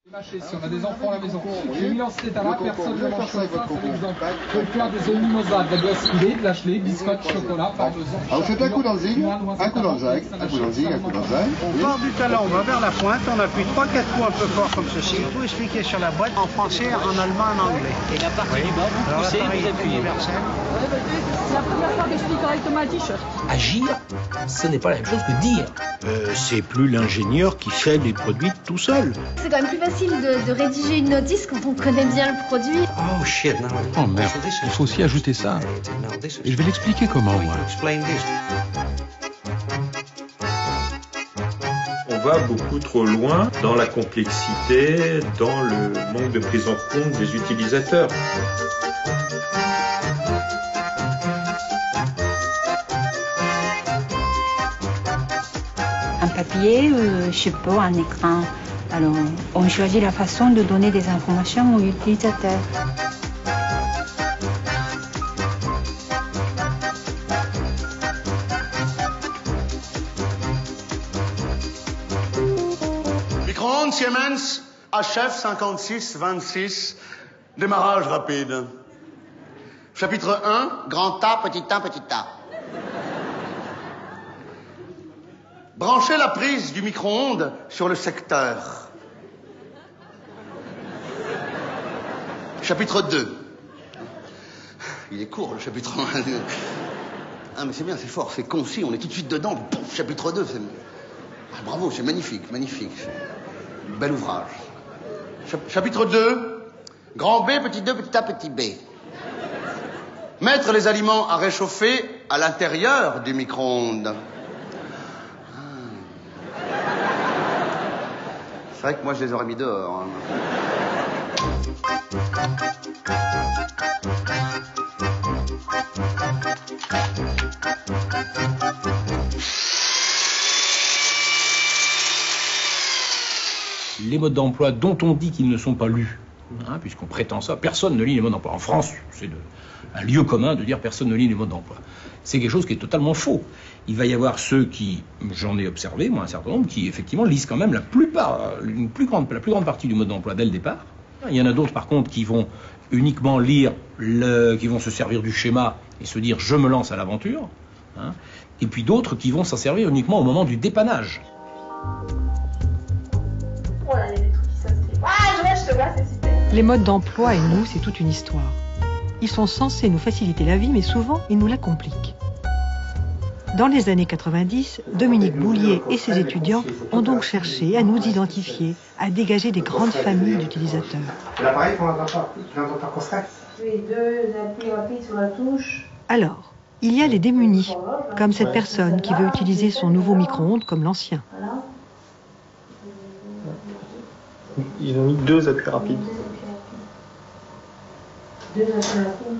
Si on a des enfants à la maison, j'ai mis en cet état-là, personne ne mange comme ça, c'est l'exemple. On peut faire des œufs mimosa, de la glace pilée, de la gelée, biscottes, chocolat, parmesan. Alors vous faites un coup dans le zing, un coup dans le zag, un coup dans le zing, un coup dans le zag. On part du talon, on va vers la pointe, on appuie 3-4 coups un peu fort comme ceci. Tout expliqué sur la boîte en français, en allemand, en anglais. Et la partie du bas, vous poussez, vous appuyez. C'est la première fois que je explique correctement un t-shirt. Agir, ce n'est pas la même chose que dire. C'est plus l'ingénieur qui fait les produits tout seul. C'est quand même plus facile de rédiger une notice quand on connaît bien le produit. Oh shit, oh merde, il faut aussi ajouter ça. Et je vais l'expliquer comment, moi. On va beaucoup trop loin dans la complexité, dans le manque de prise en compte des utilisateurs. Un papier, je sais pas, un écran. Alors, on choisit la façon de donner des informations aux utilisateurs. Micro-ondes Siemens HF 5626, démarrage rapide. Chapitre 1, grand A, petit A, petit A. Branchez la prise du micro-ondes sur le secteur. Chapitre 2. Il est court, le chapitre 1. Ah, mais c'est bien, c'est fort, c'est concis, on est tout de suite dedans. Pouf, chapitre 2, c'est... Ah, bravo, c'est magnifique, magnifique. Bel ouvrage. Chapitre 2. Grand B, petit 2, petit A, petit B. Mettre les aliments à réchauffer à l'intérieur du micro-ondes. C'est vrai que moi, je les aurais mis dehors. Les modes d'emploi dont on dit qu'ils ne sont pas lus, puisqu'on prétend ça, personne ne lit les modes d'emploi. En France, c'est un lieu commun de dire personne ne lit les modes d'emploi. C'est quelque chose qui est totalement faux. Il va y avoir ceux qui, j'en ai observé, moi un certain nombre, qui effectivement lisent quand même la plus grande partie du mode d'emploi dès le départ. Il y en a d'autres par contre qui vont uniquement lire, qui vont se servir du schéma et se dire je me lance à l'aventure. Et puis d'autres qui vont s'en servir uniquement au moment du dépannage. Les modes d'emploi et nous, c'est toute une histoire. Ils sont censés nous faciliter la vie, mais souvent, ils nous la compliquent. Dans les années 90, Dominique Boulier et ses étudiants ont donc cherché à nous identifier, à dégager des grandes familles d'utilisateurs. L'appareil qu'on n'entend pas constate. Oui, 2 appuis rapides sur la touche. Alors, il y a les démunis, comme cette personne qui veut utiliser son nouveau micro-ondes comme l'ancien. Ils ont mis 2 appuis rapides. 2 appuis rapides.